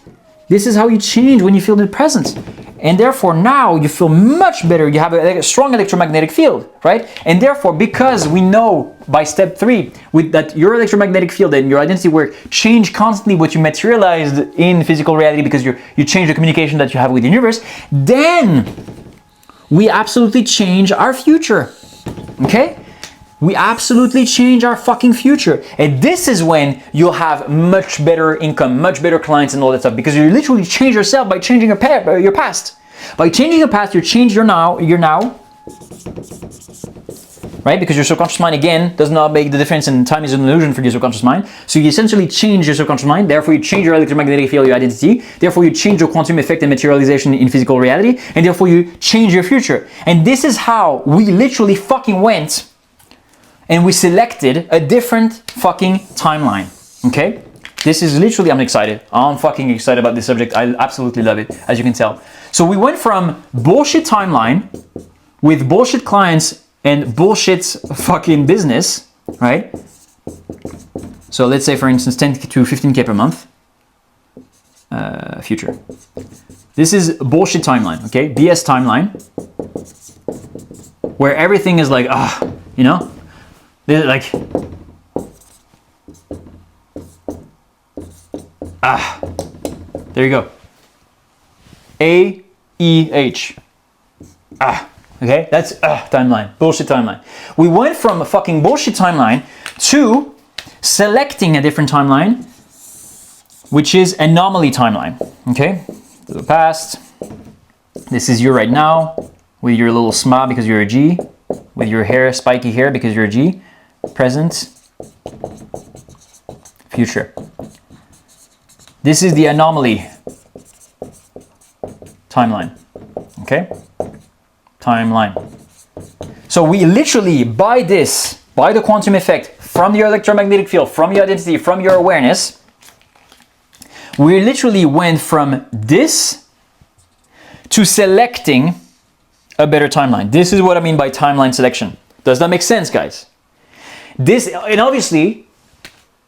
This is how you change when you feel the present. And therefore now you feel much better. You have a strong electromagnetic field, right? And therefore, because we know by step 3 that your electromagnetic field and your identity work change constantly what you materialized in physical reality, because you change the communication that you have with the universe, then we absolutely change our future. Okay? We absolutely change our fucking future. And this is when you'll have much better income, much better clients and all that stuff, because you literally change yourself by changing your past. By changing your past, you change your now, right? Because your subconscious mind, again, does not make the difference, and time is an illusion for your subconscious mind. So you essentially change your subconscious mind, therefore you change your electromagnetic field, your identity, therefore you change your quantum effect and materialization in physical reality, and therefore you change your future. And this is how we literally fucking went and we selected a different fucking timeline, okay? This is literally, I'm excited. I'm fucking excited about this subject. I absolutely love it, as you can tell. So we went from bullshit timeline with bullshit clients and bullshit fucking business, right? So let's say, for instance, 10 to 15K per month, future. This is bullshit timeline, okay? BS timeline, where everything is like, you know? Like, there you go. AEH. Okay, that's timeline, bullshit timeline. We went from a fucking bullshit timeline to selecting a different timeline, which is anomaly timeline. Okay, the past. This is you right now with your little smile because you're a G, with your hair, spiky hair because you're a G. Present, future. This is the anomaly timeline. Okay? Timeline. So we literally, by the quantum effect, from your electromagnetic field, from your identity, from your awareness, we literally went from this to selecting a better timeline. This is what I mean by timeline selection. Does that make sense, guys? This, and obviously,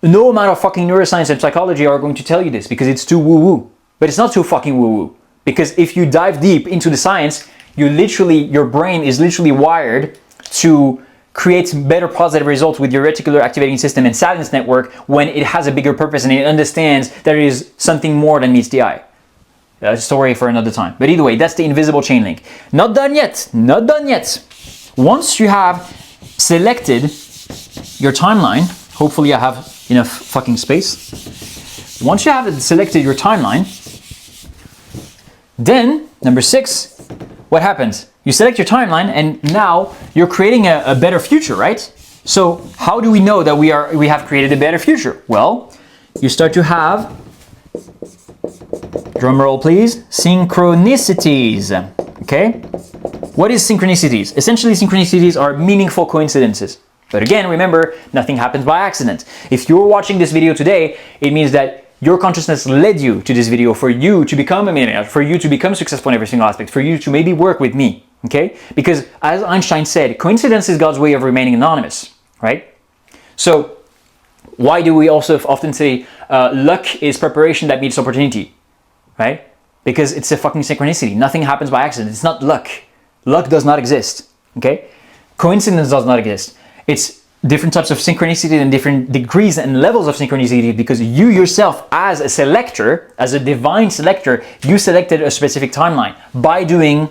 no amount of fucking neuroscience and psychology are going to tell you this, because it's too woo-woo. But it's not too fucking woo-woo. Because if you dive deep into the science, your brain is literally wired to create better positive results with your reticular activating system and silence network when it has a bigger purpose and it understands there is something more than meets the eye. A story for another time. But either way, that's the invisible chain link. Not done yet. Not done yet. Once you have selected your timeline, hopefully I have enough fucking space. Once you have selected your timeline, then number 6, what happens? You select your timeline and now you're creating a better future, right? So how do we know that we have created a better future? Well, you start to have, drum roll please, synchronicities, okay? What is synchronicities? Essentially, synchronicities are meaningful coincidences. But again, remember, nothing happens by accident. If you're watching this video today, it means that your consciousness led you to this video for you to become a millionaire, for you to become successful in every single aspect, for you to maybe work with me, okay? Because as Einstein said, coincidence is God's way of remaining anonymous, right? So why do we also often say luck is preparation that meets opportunity, right? Because it's a fucking synchronicity. Nothing happens by accident. It's not luck. Luck does not exist, okay? Coincidence does not exist. It's different types of synchronicity and different degrees and levels of synchronicity because you yourself as a selector, as a divine selector, you selected a specific timeline by doing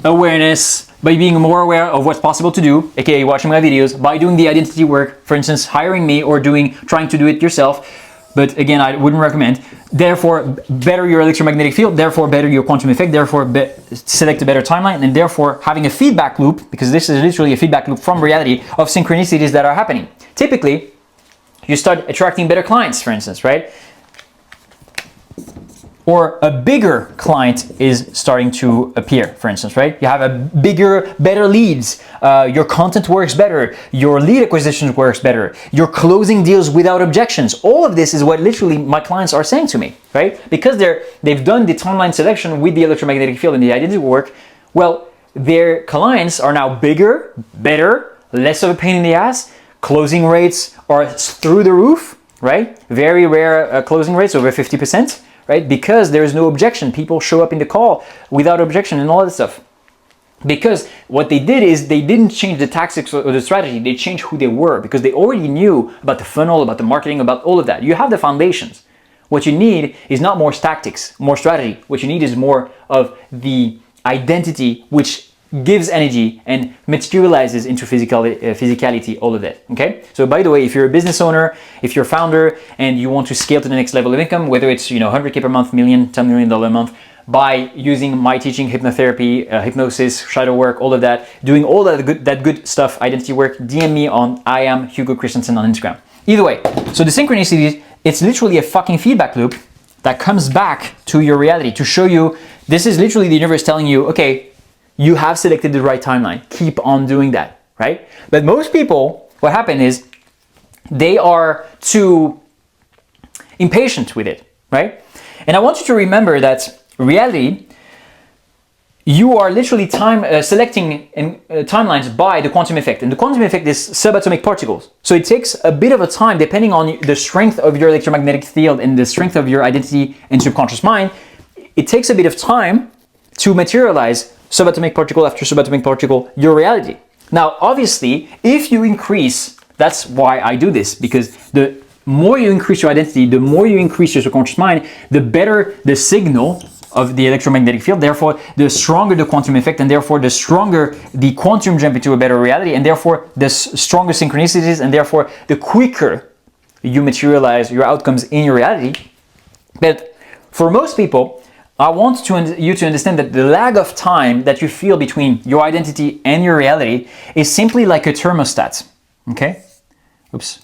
awareness, by being more aware of what's possible to do, aka watching my videos, by doing the identity work, for instance, hiring me or trying to do it yourself. But again, I wouldn't recommend. Therefore, better your electromagnetic field, therefore better your quantum effect, therefore select a better timeline, and therefore having a feedback loop, because this is literally a feedback loop from reality of synchronicities that are happening. Typically, you start attracting better clients, for instance, right? Or a bigger client is starting to appear, for instance, right? You have a bigger, better leads. Your content works better. Your lead acquisition works better. You're closing deals without objections. All of this is what literally my clients are saying to me, right? Because they've done the timeline selection with the electromagnetic field and the identity work. Well, their clients are now bigger, better, less of a pain in the ass. Closing rates are through the roof, right? Very rare closing rates, over 50%. Right? Because there is no objection. People show up in the call without objection and all that stuff. Because what they did is they didn't change the tactics or the strategy, they changed who they were because they already knew about the funnel, about the marketing, about all of that. You have the foundations. What you need is not more tactics, more strategy. What you need is more of the identity which gives energy and materializes into physicality, all of that, okay? So by the way, if you're a business owner, if you're a founder and you want to scale to the next level of income, whether it's 100K per month, $10 million a month, by using my teaching, hypnotherapy, hypnosis, shadow work, all of that, doing all that good stuff, identity work, DM me on I am Hugo Christensen on Instagram. Either way, so the synchronicity, it's literally a fucking feedback loop that comes back to your reality to show you, this is literally the universe telling you, okay, you have selected the right timeline. Keep on doing that, right? But most people, what happened is they are too impatient with it, right? And I want you to remember that reality, you are literally selecting timelines by the quantum effect. And the quantum effect is subatomic particles. So it takes a bit of a time, depending on the strength of your electromagnetic field and the strength of your identity and subconscious mind, it takes a bit of time to materialize subatomic particle after subatomic particle, your reality. Now, obviously, if you increase, that's why I do this, because the more you increase your identity, the more you increase your subconscious mind, the better the signal of the electromagnetic field, therefore the stronger the quantum effect, and therefore the stronger the quantum jump into a better reality, and therefore the stronger synchronicities, and therefore the quicker you materialize your outcomes in your reality. But for most people, I want you to understand that the lag of time that you feel between your identity and your reality is simply like a thermostat, okay? Oops.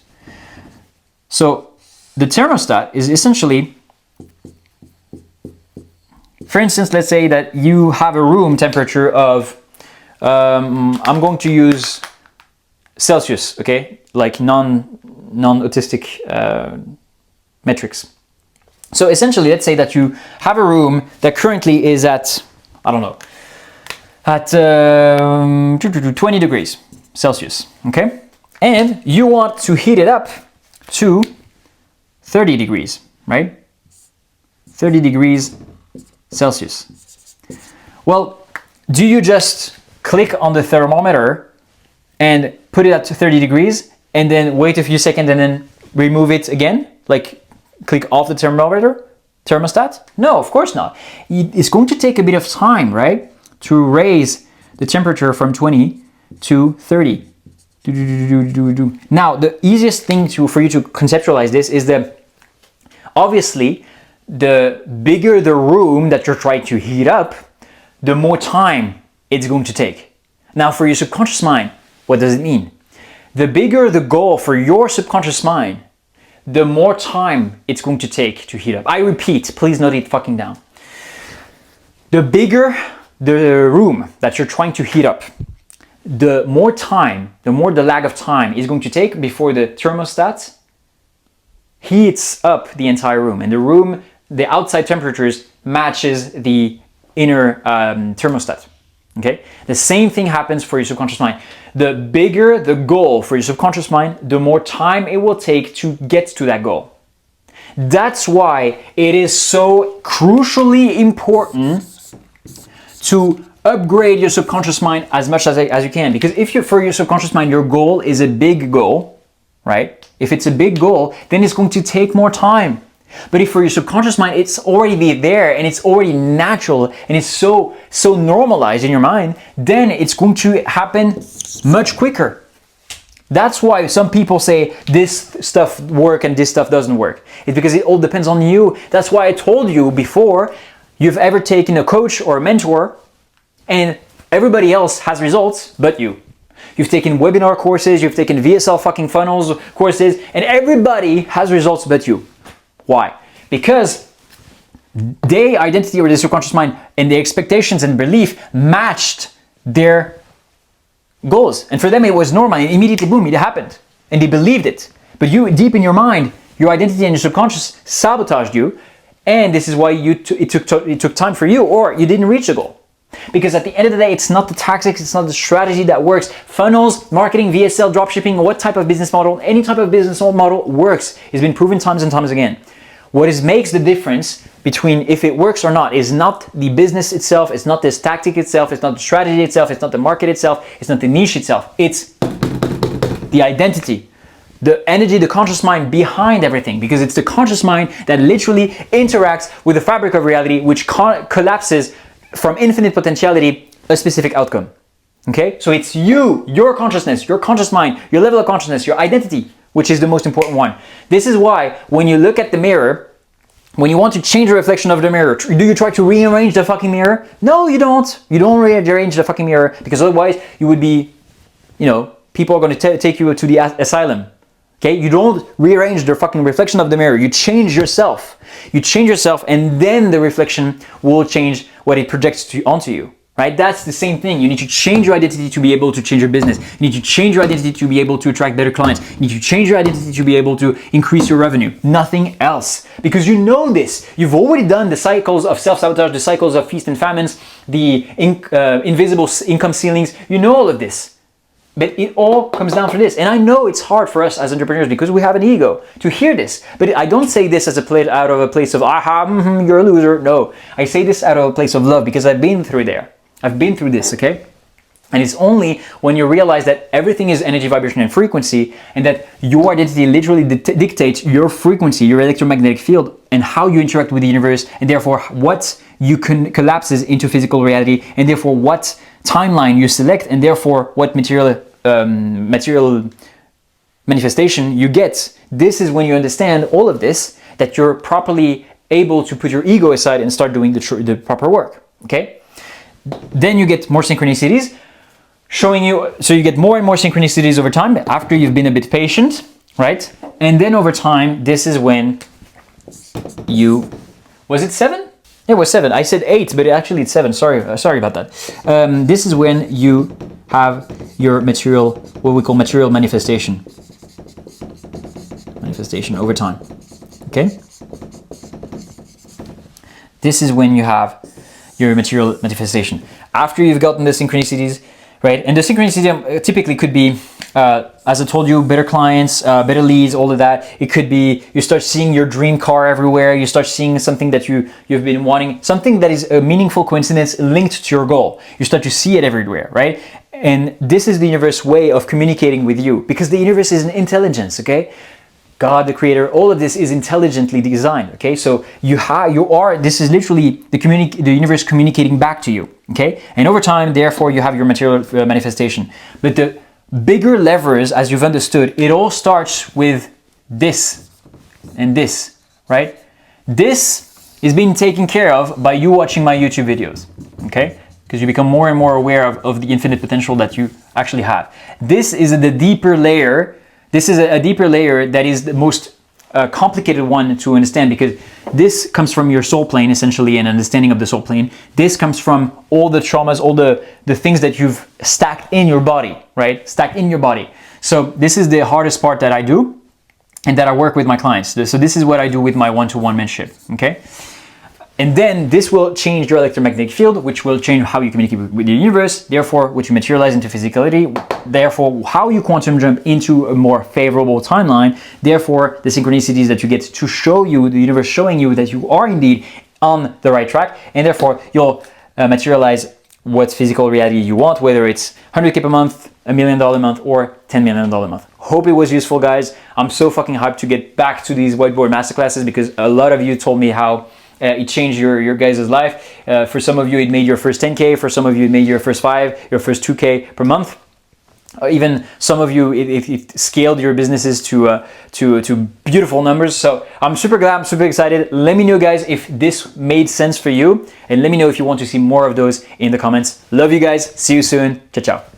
So the thermostat is essentially, for instance, let's say that you have a room temperature of, I'm going to use Celsius, okay? Like non-autistic metrics. So essentially, let's say that you have a room that currently is at, I don't know, at 20 degrees Celsius, okay? And you want to heat it up to 30 degrees, right? 30 degrees Celsius. Well, do you just click on the thermometer and put it at 30 degrees and then wait a few seconds and then remove it again? Like click off the thermostat? No, of course not. It's going to take a bit of time, right? To raise the temperature from 20 to 30. Now, the easiest thing for you to conceptualize this is that obviously the bigger the room that you're trying to heat up, the more time it's going to take. Now, for your subconscious mind, what does it mean? The bigger the goal for your subconscious mind, the more time it's going to take to heat up. I repeat, please note it fucking down. The bigger the room that you're trying to heat up, the more the lag of time is going to take before the thermostat heats up the entire room. And the outside temperatures matches the inner thermostat. Okay? The same thing happens for your subconscious mind. The bigger the goal for your subconscious mind, the more time it will take to get to that goal. That's why it is so crucially important to upgrade your subconscious mind as much as you can. Because if for your subconscious mind, your goal is a big goal, right? If it's a big goal, then it's going to take more time. But if for your subconscious mind, it's already there and it's already natural and it's so normalized in your mind, then it's going to happen much quicker. That's why some people say this stuff works and this stuff doesn't work. It's because it all depends on you. That's why I told you before, you've ever taken a coach or a mentor and everybody else has results but you. You've taken webinar courses, you've taken VSL fucking funnels courses, and everybody has results but you. Why? Because their identity or their subconscious mind and their expectations and belief matched their goals. And for them it was normal and immediately boom, it happened. And they believed it. But you, deep in your mind, your identity and your subconscious sabotaged you. And this is why it took time for you, or you didn't reach the goal. Because at the end of the day, it's not the tactics, it's not the strategy that works. Funnels, marketing, VSL, dropshipping, what type of business model, any type of business model works. It's been proven times and times again. What makes the difference between if it works or not is not the business itself, it's not this tactic itself, it's not the strategy itself, it's not the market itself, it's not the niche itself. It's the identity, the energy, the conscious mind behind everything, because it's the conscious mind that literally interacts with the fabric of reality, which collapses from infinite potentiality a specific outcome. Okay? So it's you, your consciousness, your conscious mind, your level of consciousness, your identity, which is the most important one. This is why when you look at the mirror, when you want to change the reflection of the mirror, do you try to rearrange the fucking mirror? No, you don't. You don't rearrange the fucking mirror, because otherwise you would be, people are going to take you to the asylum. Okay? You don't rearrange the fucking reflection of the mirror. You change yourself. You change yourself, and then the reflection will change what it projects onto you. Right? That's the same thing. You need to change your identity to be able to change your business. You need to change your identity to be able to attract better clients. You need to change your identity to be able to increase your revenue. Nothing else. Because you know this. You've already done the cycles of self-sabotage, the cycles of feast and famines, the invisible income ceilings. You know all of this. But it all comes down to this. And I know it's hard for us as entrepreneurs because we have an ego to hear this. But I don't say this out of a place of, you're a loser. No, I say this out of a place of love because I've been through there. I've been through this, okay? And it's only when you realize that everything is energy, vibration, and frequency, and that your identity literally dictates your frequency, your electromagnetic field, and how you interact with the universe, and therefore what you can collapses into physical reality, and therefore what timeline you select, and therefore what material manifestation you get. This is when you understand all of this, that you're properly able to put your ego aside and start doing the proper work, okay? Then you get more synchronicities showing you, so you get more and more synchronicities over time after you've been a bit patient, right? And then over time, this is when was it 7? It was 7. I said 8, but actually it's 7. Sorry about that. This is when you have your material, what we call material manifestation over time, okay? This is when you have your material manifestation. After you've gotten the synchronicities, right? And the synchronicity typically could be as I told you, better clients, better leads, all of that. It could be you start seeing your dream car everywhere. You start seeing something that you've been wanting, something that is a meaningful coincidence linked to your goal. You start to see it everywhere, right? And this is the universe way of communicating with you, because the universe is an intelligence, okay? God, the creator, all of this is intelligently designed, okay? So this is literally the universe communicating back to you, okay? And over time, therefore, you have your material manifestation. But the bigger levers, as you've understood, it all starts with this and this, right? This is being taken care of by you watching my YouTube videos, okay? Because you become more and more aware of the infinite potential that you actually have. This is the deeper layer. This is a deeper layer that is the most complicated one to understand, because this comes from your soul plane, essentially, an understanding of the soul plane. This comes from all the traumas, all the things that you've stacked in your body, right? Stacked in your body. So this is the hardest part that I do and that I work with my clients. So this is what I do with my one-to-one mentorship, okay? And then this will change your electromagnetic field, which will change how you communicate with the universe, therefore, which you materialize into physicality, therefore, how you quantum jump into a more favorable timeline, therefore, the synchronicities that you get to show you, the universe showing you that you are indeed on the right track, and therefore, you'll materialize what physical reality you want, whether it's 100K per month, $1 million a month, or $10 million a month. Hope it was useful, guys. I'm so fucking hyped to get back to these whiteboard masterclasses, because a lot of you told me how it changed your guys' life. For some of you, it made your first 10K. For some of you, it made your first 5, your first 2K per month. Even some of you, it scaled your businesses to beautiful numbers. So I'm super glad, I'm super excited. Let me know, guys, if this made sense for you. And let me know if you want to see more of those in the comments. Love you guys. See you soon. Ciao, ciao.